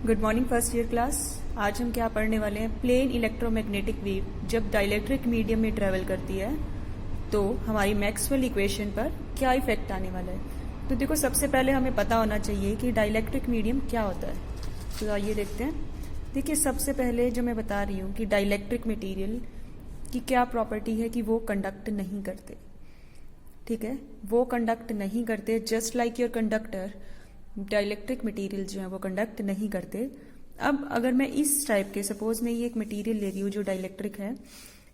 Good morning first year class. आज हम क्या पढ़ने वाले हैं, प्लेन इलेक्ट्रोमैग्नेटिक वेव जब डाइलेक्ट्रिक मीडियम में ट्रेवल करती है तो हमारी मैक्सवेल इक्वेशन पर क्या इफेक्ट आने वाला है। तो देखो, सबसे पहले हमें पता होना चाहिए कि डाइलेक्ट्रिक मीडियम क्या होता है। तो आइए देखते हैं। देखिए, सबसे पहले जो मैं बता रही हूँ कि डाइलेक्ट्रिक मटेरियल की क्या प्रॉपर्टी है कि वो कंडक्ट नहीं करते। ठीक है, वो कंडक्ट नहीं करते, just like your conductor. Dielectric material जो है वो कंडक्ट नहीं करते। अब अगर मैं इस टाइप के, सपोज मैं ये एक मटेरियल ले रही हूँ जो डाइलेक्ट्रिक है,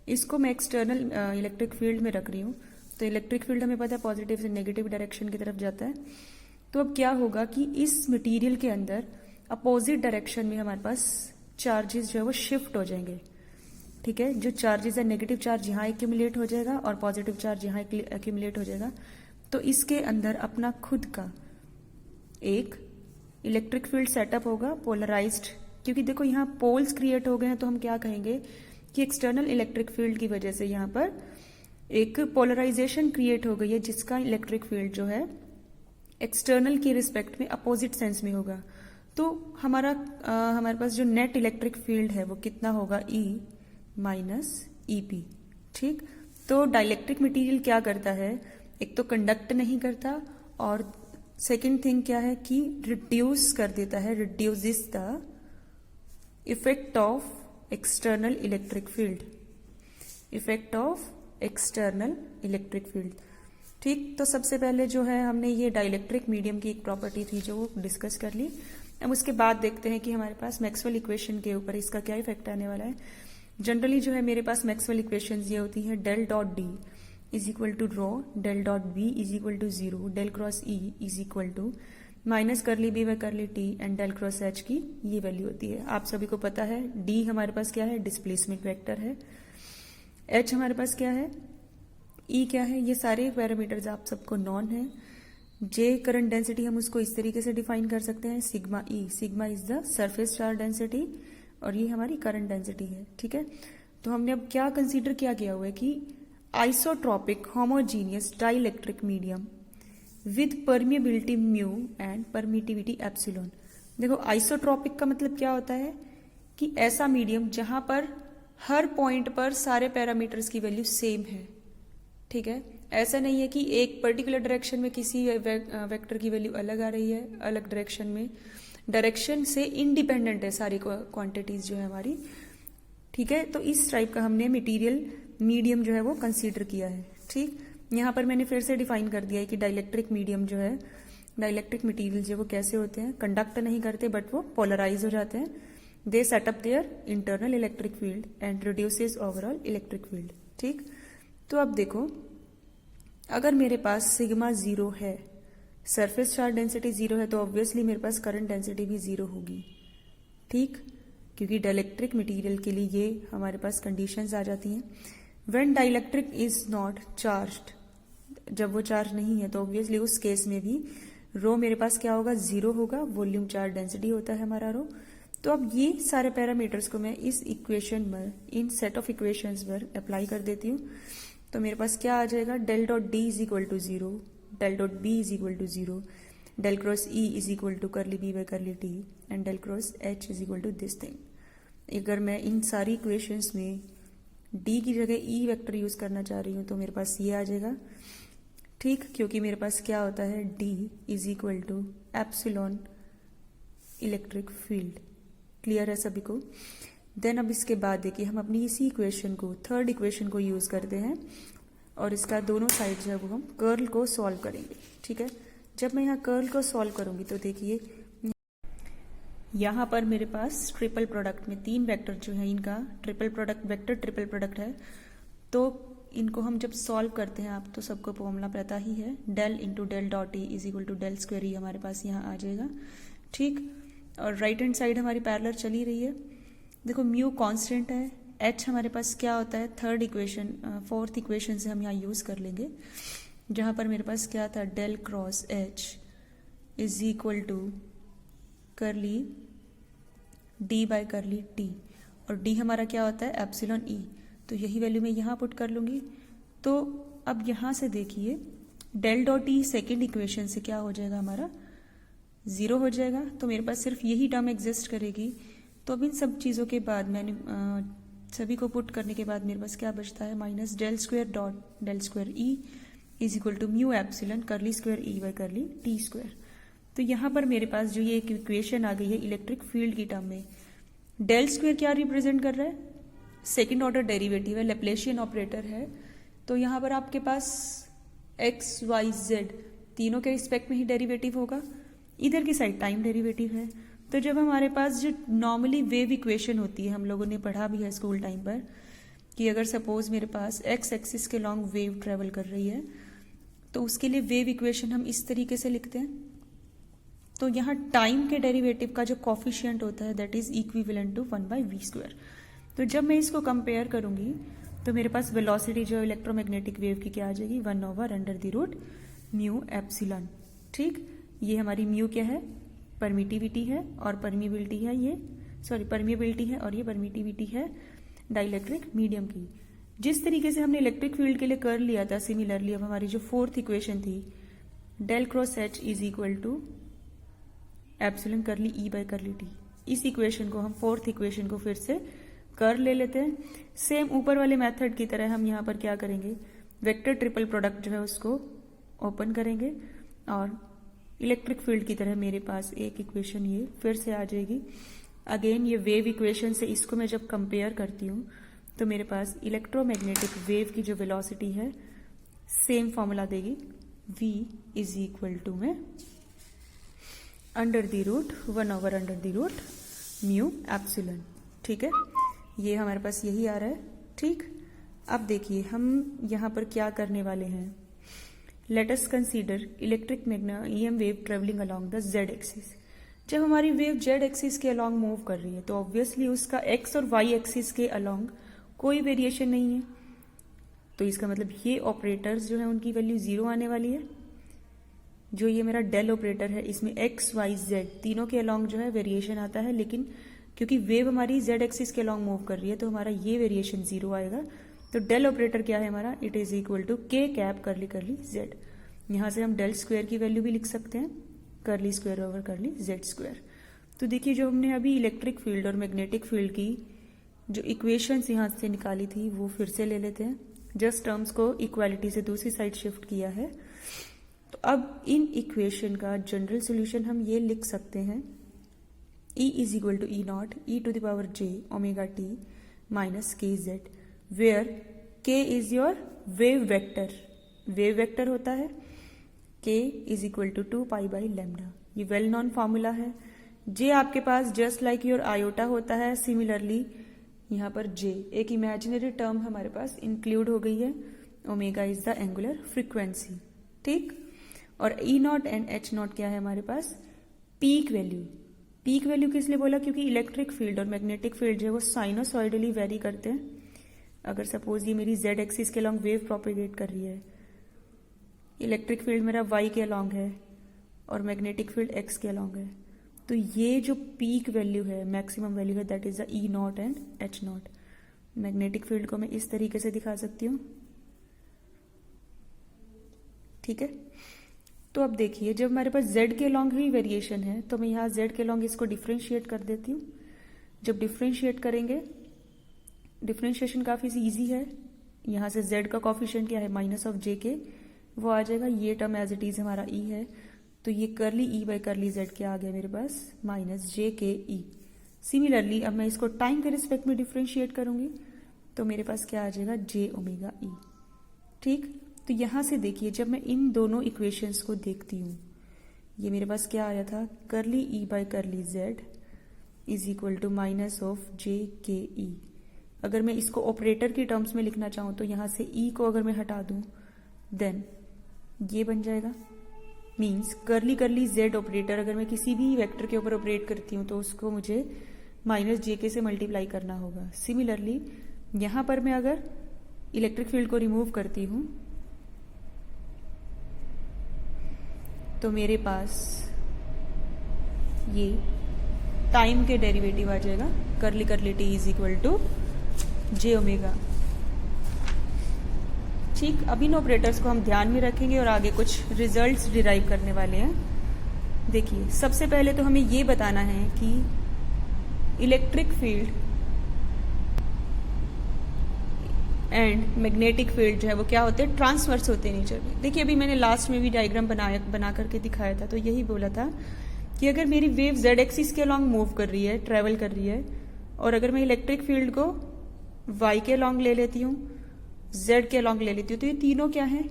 इसको मैं एक्सटर्नल इलेक्ट्रिक फील्ड में रख रही हूँ, तो इलेक्ट्रिक फील्ड हमें पता है पॉजिटिव से नेगेटिव डायरेक्शन की तरफ जाता है। तो अब क्या होगा कि इस मटेरियल के अंदर अपोजिट डायरेक्शन में हमारे पास चार्जेस जो है वो शिफ्ट हो जाएंगे। ठीक है, जो चार्जेस है, नेगेटिव चार्ज यहाँ एक्यूमुलेट हो जाएगा और पॉजिटिव चार्ज यहाँ एक्यूमुलेट हो जाएगा। तो इसके अंदर अपना खुद का एक इलेक्ट्रिक फील्ड सेटअप होगा, पोलराइज्ड। क्योंकि देखो यहाँ पोल्स क्रिएट हो गए हैं, तो हम क्या कहेंगे कि एक्सटर्नल इलेक्ट्रिक फील्ड की वजह से यहाँ पर एक पोलराइजेशन क्रिएट हो गई है, जिसका इलेक्ट्रिक फील्ड जो है एक्सटर्नल के रिस्पेक्ट में अपोजिट सेंस में होगा। तो हमारे पास जो नेट इलेक्ट्रिक फील्ड है वो कितना होगा, E माइनस EP। ठीक, तो डाइलेक्ट्रिक मटेरियल क्या करता है, एक तो कंडक्ट नहीं करता, और सेकेंड थिंग क्या है कि रिड्यूस कर देता है, reduces the effect of external electric field, effect of external electric field. ठीक, तो सबसे पहले जो है हमने ये डाइलेक्ट्रिक मीडियम की एक प्रॉपर्टी थी जो वो डिस्कस कर ली। अब उसके बाद देखते हैं कि हमारे पास मैक्सवेल इक्वेशन के ऊपर इसका क्या इफेक्ट आने वाला है। जनरली जो है मेरे पास मैक्सवेल इक्वेशन ये होती है, del dot D is equal to rho, del dot B is equal to 0, del cross E is equal to minus curly B by curly T and del cross H की ये value होती है। आप सभी को पता है डी हमारे पास क्या है, डिस्प्लेसमेंट वेक्टर है। एच हमारे पास क्या है, ई क्या है, ये सारे पैरामीटर्स आप सबको नॉन है। जे करंट डेंसिटी, हम उसको इस तरीके से डिफाइन कर सकते हैं, sigma E, sigma is the surface charge density और ये हमारी करंट डेंसिटी है। ठीक है, तो हमने अब क्या कंसीडर क्या किया हुआ है कि isotropic homogeneous dielectric medium with permeability mu and permittivity epsilon. देखो, आइसोट्रॉपिक का मतलब क्या होता है कि ऐसा मीडियम जहां पर हर पॉइंट पर सारे पैरामीटर्स की वैल्यू सेम है। ठीक है, ऐसा नहीं है कि एक पर्टिकुलर डायरेक्शन में किसी वेक्टर की वैल्यू अलग आ रही है, अलग डायरेक्शन में, डायरेक्शन से इंडिपेंडेंट है सारी क्वांटिटीज जो है हमारी। ठीक है, तो इस टाइप का हमने मटेरियल मीडियम जो है वो कंसीडर किया है। ठीक, यहाँ पर मैंने फिर से डिफाइन कर दिया है कि डाइलेक्ट्रिक मीडियम जो है, डाइलेक्ट्रिक मटेरियल जो वो कैसे होते हैं, कंडक्ट नहीं करते बट वो पोलराइज हो जाते हैं। दे setup their internal electric field and reduces overall electric field. ठीक, तो अब देखो, अगर मेरे पास सिग्मा 0 है, सरफेस चार्ज डेंसिटी 0 है, तो ऑब्वियसली मेरे पास करंट डेंसिटी भी 0 होगी। ठीक, क्योंकि डाइलेक्ट्रिक मटेरियल के लिए ये हमारे पास कंडीशंस आ जाती हैं। When dielectric is not charged, जब वो चार्ज नहीं है तो ऑब्वियसली उस केस में भी रो मेरे पास क्या होगा, 0 होगा। वॉल्यूम चार्ज डेंसिटी होता है हमारा रो। तो अब ये सारे पैरामीटर्स को मैं इस इक्वेशन में, इन सेट ऑफ इक्वेशंस पर अप्लाई कर देती हूँ। तो मेरे पास क्या आ जाएगा, del dot D is equal to 0, del dot B is equal to 0, del cross E is equal to curly B by curly T and del cross H is equal to this thing. अगर मैं इन सारी equations में D की जगह E vector use करना चाह रही हूँ तो मेरे पास ये आ जाएगा। ठीक, क्योंकि मेरे पास क्या होता है, D is equal to epsilon electric field. Clear है सभी को। देन अब इसके बाद देखिए, हम अपनी इसी इक्वेशन को, थर्ड इक्वेशन को यूज करते हैं और इसका दोनों साइड जो है वो हम कर्ल को सॉल्व करेंगे। ठीक है, जब मैं यहाँ कर्ल को सॉल्व करूंगी तो देखिए, यहाँ पर मेरे पास ट्रिपल प्रोडक्ट में 3 वेक्टर जो है, इनका triple product, vector triple product है। तो इनको हम जब सॉल्व करते हैं, आप तो सबको फॉर्मूला पता ही है, del into del dot E is equal to del square E हमारे पास यहाँ आ जाएगा। ठीक, और राइट हैंड साइड हमारी पैरेलल चली रही है। देखो, म्यू कांस्टेंट है, एच हमारे पास क्या होता है, थर्ड इक्वेशन, फोर्थ इक्वेशन से हम यहाँ यूज कर लेंगे, जहां पर मेरे पास क्या था, del cross H is equal to curly D by curly t, और डी हमारा क्या होता है, एप्सिलॉन ई। तो यही वैल्यू मैं यहाँ पुट कर लूंगी। तो अब यहाँ से देखिए, del dot E second equation से क्या हो जाएगा हमारा, 0 हो जाएगा, तो मेरे पास सिर्फ यही टर्म एग्जिस्ट करेगी। तो अब इन सब चीज़ों के बाद मैंने सभी को पुट करने के बाद मेरे पास क्या बचता है, minus del square dot del square E is equal to mu epsilon curly square E by curly T square. तो यहाँ पर मेरे पास जो ये एक इक्वेशन आ गई है इलेक्ट्रिक फील्ड की टर्म में, डेल स्क्वायर क्या रिप्रेजेंट कर रहा है, सेकेंड ऑर्डर डेरिवेटिव है, लेप्लेशियन ऑपरेटर है। तो यहाँ पर आपके पास एक्स वाई जेड तीनों के रिस्पेक्ट में ही डेरिवेटिव होगा, इधर की साइड टाइम डेरिवेटिव है। तो जब हमारे पास जो नॉर्मली वेव इक्वेशन होती है, हम लोगों ने पढ़ा भी है स्कूल टाइम पर, कि अगर सपोज मेरे पास एक्स एक्सिस के लॉन्ग वेव ट्रेवल कर रही है तो उसके लिए वेव इक्वेशन हम इस तरीके से लिखते हैं। तो यहाँ टाइम के डेरिवेटिव का जो कॉफिशिएंट होता है that is equivalent to 1/v²। तो जब मैं इसको कंपेयर करूंगी तो मेरे पास वेलोसिटी जो इलेक्ट्रोमैग्नेटिक वेव की क्या आ जाएगी, 1/√μ एप्सिलॉन। ठीक, ये हमारी म्यू क्या है, परमिटिविटी है और परमिबिलिटी है, परमिबिलिटी है और ये परमिटिविटी है डाइलेक्ट्रिक मीडियम की। जिस तरीके से हमने इलेक्ट्रिक फील्ड के लिए कर लिया था, सिमिलरली अब हमारी जो फोर्थ इक्वेशन थी, del cross H is equal to epsilon curly E by curly t, इस इक्वेशन को हम फोर्थ इक्वेशन को फिर से कर ले लेते हैं। सेम ऊपर वाले मेथड की तरह हम यहाँ पर क्या करेंगे, वेक्टर ट्रिपल प्रोडक्ट जो है उसको ओपन करेंगे और इलेक्ट्रिक फील्ड की तरह मेरे पास एक इक्वेशन ये फिर से आ जाएगी। अगेन ये वेव इक्वेशन से इसको मैं जब कंपेयर करती हूँ तो मेरे पास इलेक्ट्रोमैग्नेटिक वेव की जो वेलोसिटी है सेम फॉर्मूला देगी, v इज इक्वल टू में √1/√μ एप्सिलॉन। ठीक है, ये हमारे पास यही आ रहा है। ठीक, अब देखिए हम यहाँ पर क्या करने वाले हैं, let us consider electric EM wave travelling along the z axis. जब हमारी वेव z एक्सिस के अलोंग मूव कर रही है तो ऑब्वियसली उसका x और y एक्सिस के अलोंग कोई वेरिएशन नहीं है, तो इसका मतलब ये ऑपरेटर्स जो है उनकी वैल्यू 0 आने वाली है। जो ये मेरा डेल ऑपरेटर है इसमें x y z तीनों के अलोंग जो है वेरिएशन आता है, लेकिन क्योंकि वेव हमारी z एक्सिस के अलोंग मूव कर रही है तो हमारा ये वेरिएशन 0 आएगा। तो डेल ऑपरेटर क्या है हमारा, it is equal to k cap curly curly z। यहाँ से हम डेल स्क्वायर की वैल्यू भी लिख सकते हैं, करली स्क्वायर ओवर करली z स्क्वायर। तो देखिए जो हमने अभी इलेक्ट्रिक फील्ड और मैग्नेटिक फील्ड की जो इक्वेशंस यहाँ से निकाली थी वो फिर से ले लेते हैं, जस्ट टर्म्स को इक्वालिटी से दूसरी साइड शिफ्ट किया है। तो अब इन इक्वेशन का जनरल सोल्यूशन हम ये लिख सकते हैं, E is equal to E0 e⁻j omega t minus kz, where k is your wave vector. Wave vector होता है k इज इक्वल टू 2π/λ, ये वेल नॉन फॉर्मूला है। j आपके पास जस्ट लाइक योर आयोटा होता है, सिमिलरली यहाँ पर j एक इमेजिनरी टर्म हमारे पास इंक्लूड हो गई है, omega is the angular frequency. ठीक, और E0 एंड H0 क्या है हमारे पास, पीक वैल्यू। पीक वैल्यू किस लिए बोला, क्योंकि इलेक्ट्रिक फील्ड और मैग्नेटिक फील्ड जो है वो साइनोसॉइडली वेरी करते हैं। अगर सपोज ये मेरी z एक्सिस के अलॉन्ग वेव प्रोपेगेट कर रही है, इलेक्ट्रिक फील्ड मेरा y के अलॉन्ग है और मैग्नेटिक फील्ड x के अलॉन्ग है, तो ये जो पीक वैल्यू है, मैक्सिमम वैल्यू है, that is the E0 and H0। Magnetic field को मैं इस तरीके से दिखा सकती हूँ। ठीक है, तो अब देखिए जब हमारे पास z के अलॉन्ग ही वेरिएशन है तो मैं यहाँ z के अलॉन्ग इसको डिफ्रेंशिएट कर देती हूँ। जब डिफ्रेंशिएट करेंगे, डिफ्रेंशिएशन काफी इजी है, यहाँ से z का कॉफिशिएंट क्या है, माइनस ऑफ j के, वो आ जाएगा। ये टर्म एज इट इज हमारा e है, तो ये करली e बाई करली z क्या आ गया मेरे पास, माइनस j के e। सिमिलरली अब मैं इसको टाइम के रिस्पेक्ट में डिफ्रेंशिएट करूंगी तो मेरे पास क्या आ जाएगा, j ओमेगा e। ठीक, तो यहां से देखिए जब मैं इन दोनों इक्वेशंस को देखती हूँ, ये मेरे पास क्या आया था, curly e by curly z is equal to minus of j के e। अगर मैं इसको ऑपरेटर की टर्म्स में लिखना चाहूँ तो यहाँ से e को अगर मैं हटा दूँ देन ये बन जाएगा, मीन्स करली करली z ऑपरेटर अगर मैं किसी भी वेक्टर के ऊपर ऑपरेट करती हूँ तो उसको मुझे माइनस j के से मल्टीप्लाई करना होगा। सिमिलरली यहाँ पर मैं अगर इलेक्ट्रिक फील्ड को रिमूव करती हूँ तो मेरे पास ये टाइम के डेरिवेटिव आ जाएगा, curly curly t is equal to j omega. ठीक, अब इन ऑपरेटर्स को हम ध्यान में रखेंगे और आगे कुछ रिजल्ट्स डिराइव करने वाले हैं। देखिए, सबसे पहले तो हमें ये बताना है कि electric field and magnetic field जो है वो क्या होते हैं, ट्रांसवर्स होते हैं नेचर में। देखिए, अभी मैंने लास्ट में भी डायग्राम बना करके दिखाया था, तो यही बोला था कि अगर मेरी वेव जेड एक्सिस के अलॉन्ग मूव कर रही है, ट्रेवल कर रही है, और अगर मैं इलेक्ट्रिक फील्ड को वाई के अलॉन्ग ले लेती हूँ, जेड के अलॉन्ग ले लेती हूँ, तो ये तीनों क्या है,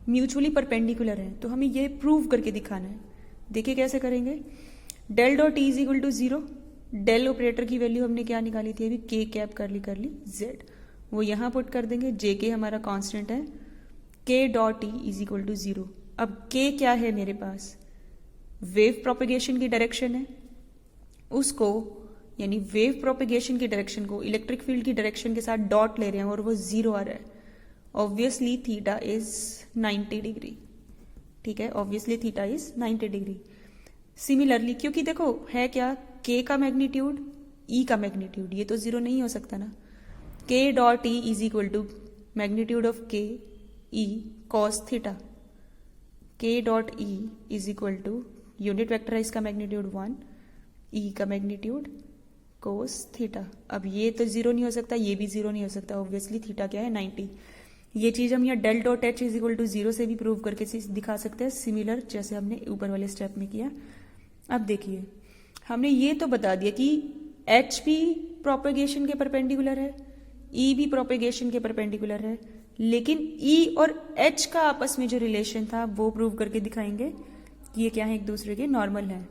म्यूचुअली परपेंडिकुलर है। तो हमें ये प्रूव करके दिखाना है। देखिए कैसे करेंगे। Del dot E is equal to 0। Del operator की वैल्यू हमने क्या निकाली थी अभी, के कैप कर ली जेड, वो यहां पुट कर देंगे। जे के हमारा कांस्टेंट है, k dot E is equal to 0। अब के क्या है मेरे पास, वेव प्रोपेगेशन की डायरेक्शन है, उसको यानी वेव प्रोपेगेशन की डायरेक्शन को इलेक्ट्रिक फील्ड की डायरेक्शन के साथ डॉट ले रहे हैं और वो 0 आ रहा है। Obviously theta is 90 degree. ठीक है, obviously theta is 90 degree. Similarly, क्योंकि देखो है क्या, के का मैग्नीट्यूड, ई का मैग्नीट्यूड, ये तो 0 नहीं हो सकता ना। K dot E is equal to magnitude of k E cos theta. K dot E is equal to unit vector है इसका मैग्नीट्यूड 1, ई का मैग्नीट्यूड कोस थीटा। अब ये तो 0 नहीं हो सकता, ये भी 0 नहीं हो सकता। ऑब्वियसली थीटा क्या है, 90। ये चीज हम यहाँ del dot H is equal to 0 से भी प्रूव करके दिखा सकते हैं, सिमिलर जैसे हमने ऊपर वाले स्टेप में किया। अब देखिए, हमने ये तो बता दिया कि एच भी प्रोपेगेशन के परपेंडिकुलर है, ई भी प्रोपेगेशन के परपेंडिकुलर है, लेकिन ई और एच का आपस में जो रिलेशन था वो प्रूव करके दिखाएंगे कि ये क्या है, एक दूसरे के नॉर्मल है।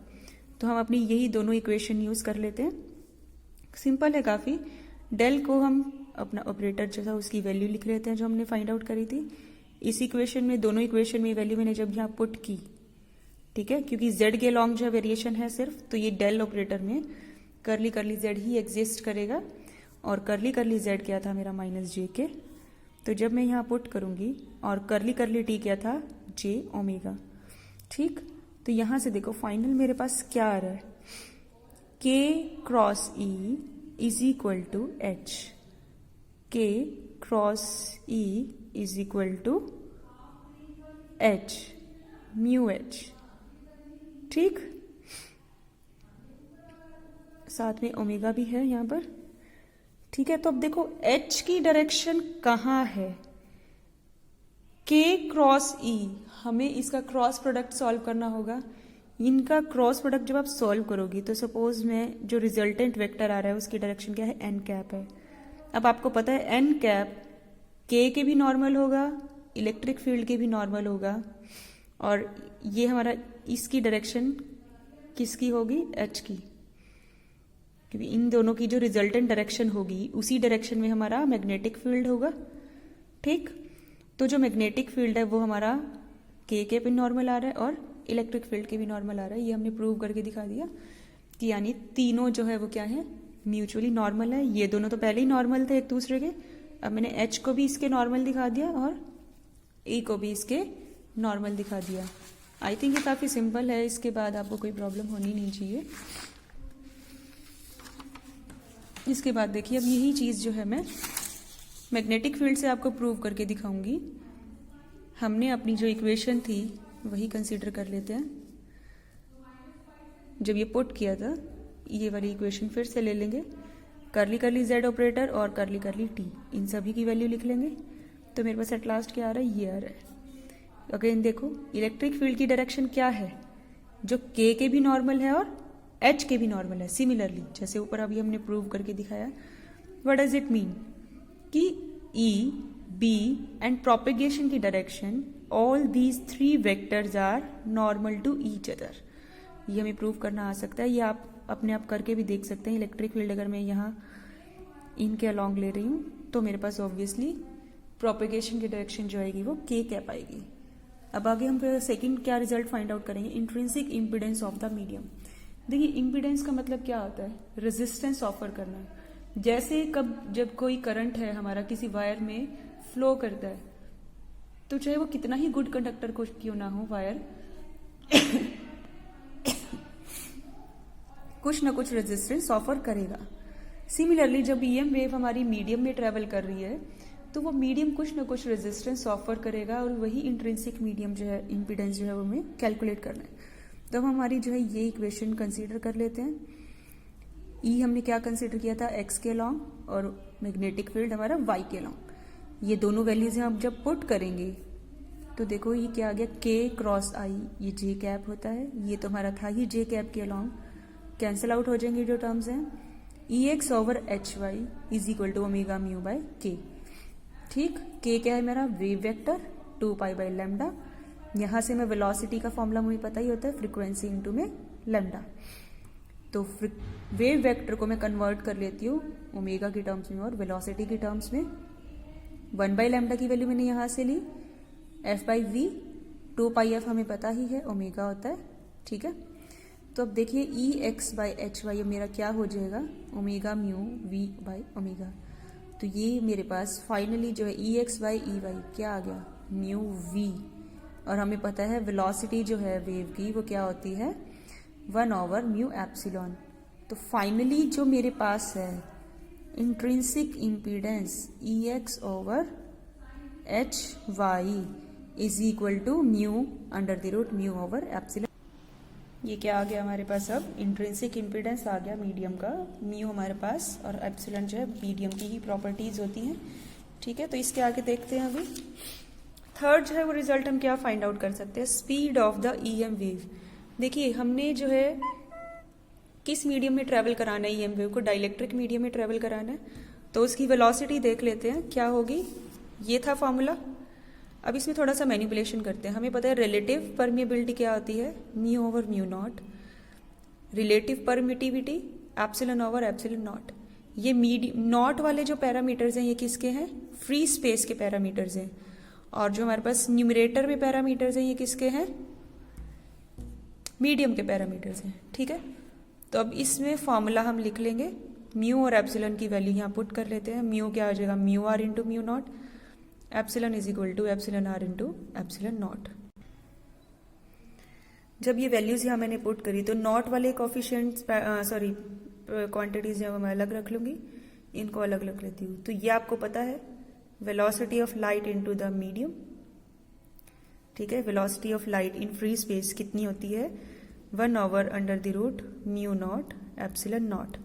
तो हम अपनी यही दोनों इक्वेशन यूज कर लेते हैं। सिंपल है काफी। डेल को हम अपना ऑपरेटर जो था उसकी वैल्यू लिख लेते हैं जो हमने फाइंड आउट करी थी। इस इक्वेशन में, दोनों इक्वेशन में वैल्यू मैंने जब यहाँ पुट की, ठीक है, क्योंकि जेड के लॉन्ग जो वेरिएशन है सिर्फ, तो ये डेल ऑपरेटर में करली करली जेड ही एग्जिस्ट करेगा, और करली करली जेड क्या था मेरा, माइनस जे के। तो जब मैं यहाँ पुट करूंगी, और करली करली टी क्या था, जे ओमेगा। ठीक, तो यहां से देखो फाइनल मेरे पास क्या आ रहा है, k cross E is equal to H. K cross E is equal to H, mu H. ठीक, साथ में ओमेगा भी है यहां पर। ठीक है, तो अब देखो एच की डायरेक्शन कहां है, के क्रॉस ई, हमें इसका क्रॉस प्रोडक्ट सॉल्व करना होगा। इनका क्रॉस प्रोडक्ट जब आप सॉल्व करोगी तो सपोज में जो रिजल्टेंट वेक्टर आ रहा है उसकी डायरेक्शन क्या है, एन कैप है। अब आपको पता है एन कैप के भी नॉर्मल होगा, इलेक्ट्रिक फील्ड के भी नॉर्मल होगा, और ये हमारा इसकी डायरेक्शन किसकी होगी, एच की, क्योंकि इन दोनों की जो रिजल्टेंट डायरेक्शन होगी उसी डायरेक्शन में हमारा मैग्नेटिक फील्ड होगा। ठीक, तो जो मैग्नेटिक फील्ड है वो हमारा के भी नॉर्मल आ रहा है और इलेक्ट्रिक फील्ड के भी नॉर्मल आ रहा है। ये हमने प्रूव करके दिखा दिया कि यानी तीनों जो है वो क्या है, म्यूचुअली नॉर्मल है। ये दोनों तो पहले ही नॉर्मल थे एक दूसरे के, अब मैंने एच को भी इसके नॉर्मल दिखा दिया और ई को भी इसके नॉर्मल दिखा दिया। आई थिंक ये काफी सिंपल है, इसके बाद आपको कोई प्रॉब्लम होनी नहीं चाहिए। इसके बाद देखिए, अब यही चीज जो है मैं मैग्नेटिक फील्ड से आपको प्रूव करके दिखाऊंगी। हमने अपनी जो इक्वेशन थी वही कंसीडर कर लेते हैं। जब ये पुट किया था, ये वाली इक्वेशन फिर से ले लेंगे, करली करली जेड ऑपरेटर और करली करली टी, इन सभी की वैल्यू लिख लेंगे। तो मेरे पास एट लास्ट क्या आ रहा है, ये आ रहा है। अगेन देखो, इलेक्ट्रिक फील्ड की डायरेक्शन क्या है, जो के भी नॉर्मल है और एच के भी नॉर्मल है। सिमिलरली जैसे ऊपर अभी हमने प्रूव करके दिखाया। व्हाट डज इट मीन कि ई, बी एंड प्रोपेगेशन की direction, all these 3 vectors are normal to each other. ये हमें प्रूव करना आ सकता है। ये आप अपने आप करके भी देख सकते हैं। इलेक्ट्रिक फील्ड अगर मैं यहाँ इनके अलॉन्ग ले रही हूँ तो मेरे पास ऑब्वियसली प्रोपेगेशन की डायरेक्शन जो आएगी वो के कैप आएगी। अब आगे हम फिर सेकंड क्या रिजल्ट फाइंड आउट करेंगे, intrinsic impedance of the medium. देखिए, इम्पिडेंस का मतलब क्या होता है, रेजिस्टेंस ऑफर करना। जैसे जब कोई करंट है हमारा किसी वायर में फ्लो करता है, तो चाहे वो कितना ही गुड कंडक्टर को क्यों ना हो वायर, कुछ ना कुछ रेजिस्टेंस ऑफर करेगा। सिमिलरली जब ईएम वेव हमारी मीडियम में ट्रेवल कर रही है तो वो मीडियम कुछ ना कुछ रेजिस्टेंस ऑफर करेगा, और वही इंट्रिंसिक मीडियम जो है, इम्पिडेंस जो है, वो हमें कैलकुलेट करना है। तो हम हमारी जो है ये इक्वेशन कंसीडर कर लेते हैं। ई हमने क्या कंसीडर किया था, एक्स के लॉन्ग, और मैग्नेटिक फील्ड हमारा वाई के लॉन्ग। ये दोनों वैल्यूज हम जब पुट करेंगे तो देखो ये क्या आ गया, के क्रॉस आई, ये जे कैप होता है, ये तो हमारा था ही जे कैप के लॉन्ग, कैंसिल आउट हो जाएंगे जो टर्म्स हैं। E x over H Y is equal to omega mu by k. ठीक, के क्या है मेरा, wave vector 2 pi by lambda. यहां से मैं वेलोसिटी का फॉर्मूला मुझे पता ही होता है, फ्रीक्वेंसी इंटू में लैम्डा। तो वेव वेक्टर को मैं कन्वर्ट कर लेती हूँ ओमेगा की टर्म्स में और वेलोसिटी की टर्म्स में। 1 बाई लैम्डा की वैल्यू मैंने यहां से ली, f by v, 2 pi f हमें पता ही है ओमेगा होता है। ठीक है, तो अब देखिए E x by H y मेरा क्या हो जाएगा, omega mu v by omega. तो ये मेरे पास फाइनली जो है E x by E y क्या आ गया, म्यू वी, और हमें पता है वेलोसिटी जो है वेव की वो क्या होती है, 1 ओवर म्यू एप्सिलॉन। तो फाइनली जो मेरे पास है intrinsic impedance E x over H Y is equal to mu under the root mu over epsilon. ये क्या आ गया हमारे पास, अब इंट्रिंसिक इम्पीडेंस आ गया मीडियम का, म्यू हमारे पास, और एप्सिलॉन जो है मीडियम की ही प्रॉपर्टीज होती हैं। ठीक है, तो इसके आगे देखते हैं अभी। थर्ड जो है वो रिजल्ट हम क्या फाइंड आउट कर सकते हैं, speed of the EM wave. देखिए हमने जो है किस मीडियम में ट्रेवल कराना है, ईएम वेव को डाइलेक्ट्रिक मीडियम में ट्रेवल कराना है, तो उसकी वेलोसिटी देख लेते हैं क्या होगी। ये था फॉर्मूला। अब इसमें थोड़ा सा मैनिपुलेशन करते हैं। हमें पता है रिलेटिव परमिएबिलिटी क्या होती है, mu over mu not, relative permittivity epsilon over epsilon not. ये नॉट वाले जो पैरामीटर्स हैं ये किसके हैं, फ्री स्पेस के पैरामीटर्स हैं, और जो हमारे पास न्यूमरेटर में पैरामीटर्स हैं ये किसके हैं, मीडियम के पैरामीटर्स हैं। ठीक है, तो अब इसमें फॉर्मूला हम लिख लेंगे, म्यू और एप्सिलॉन की वैल्यू यहाँ पुट कर लेते हैं। म्यू क्या हो जाएगा, mu r into mu not, epsilon is equal to epsilon r into epsilon not. जब ये वैल्यूज यहाँ मैंने पुट करी तो नॉट वाले कोफिशिएंट्स क्वांटिटीज जो मैं अलग रख लूंगी, इनको अलग रख लेती हूँ। तो ये आपको पता है velocity of light into the medium. ठीक है, velocity of light in free space कितनी होती है, 1 over under the root mu not epsilon not,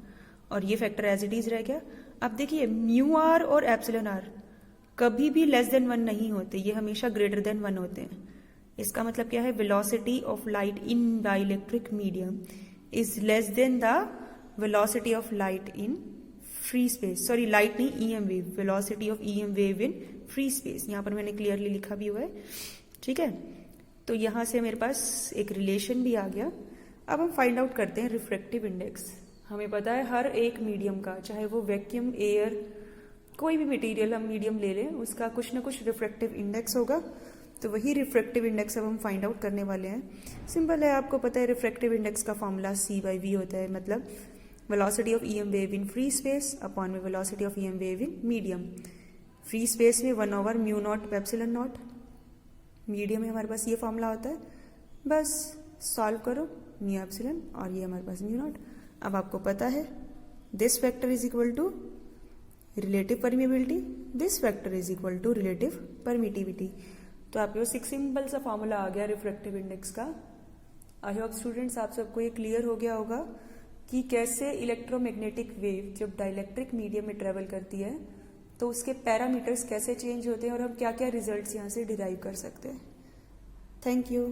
और ये फैक्टर एज इट इज रह गया। अब देखिए म्यू आर और एप्सिलॉन आर कभी भी लेस देन 1 नहीं होते, ये हमेशा ग्रेटर देन 1 होते हैं। इसका मतलब क्या है, velocity of light in dielectric medium is less than the velocity of light in free space, sorry light नहीं EM wave, velocity of EM wave in free space, यहां पर मैंने क्लियरली लिखा भी हुआ है। ठीक है, तो यहां से मेरे पास एक रिलेशन भी आ गया। अब हम फाइंड आउट करते हैं रिफ्रैक्टिव इंडेक्स। हमें पता है हर एक मीडियम का, चाहे वो वैक्यूम, एयर, कोई भी मटेरियल हम मीडियम ले लें, उसका कुछ ना कुछ रिफ्रैक्टिव इंडेक्स होगा। तो वही रिफ्रैक्टिव इंडेक्स अब हम फाइंड आउट करने वाले हैं। सिंपल है, आपको पता है रिफ्रैक्टिव इंडेक्स का फॉर्मूला C/V होता है, मतलब velocity of EM wave in free space upon में velocity of EM wave in medium. Free space में 1 over mu not epsilon not, medium में हमारे पास ये फॉर्मूला होता है। बस सॉल्व करो, म्यू एप्सिलॉन और ये हमारे पास म्यू नॉट। अब आपको पता है this factor is equal to relative permeability, this factor is equal to relative permittivity. तो आपके पास एक सिंपल सा फॉर्मूला आ गया रिफ्रैक्टिव इंडेक्स का। आई होप स्टूडेंट्स आप सबको ये क्लियर हो गया होगा कि कैसे इलेक्ट्रोमैग्नेटिक वेव जब डाइलेक्ट्रिक मीडियम में ट्रेवल करती है तो उसके पैरामीटर्स कैसे चेंज होते हैं और हम क्या क्या रिजल्ट्स यहाँ से डिराइव कर सकते हैं। Thank you.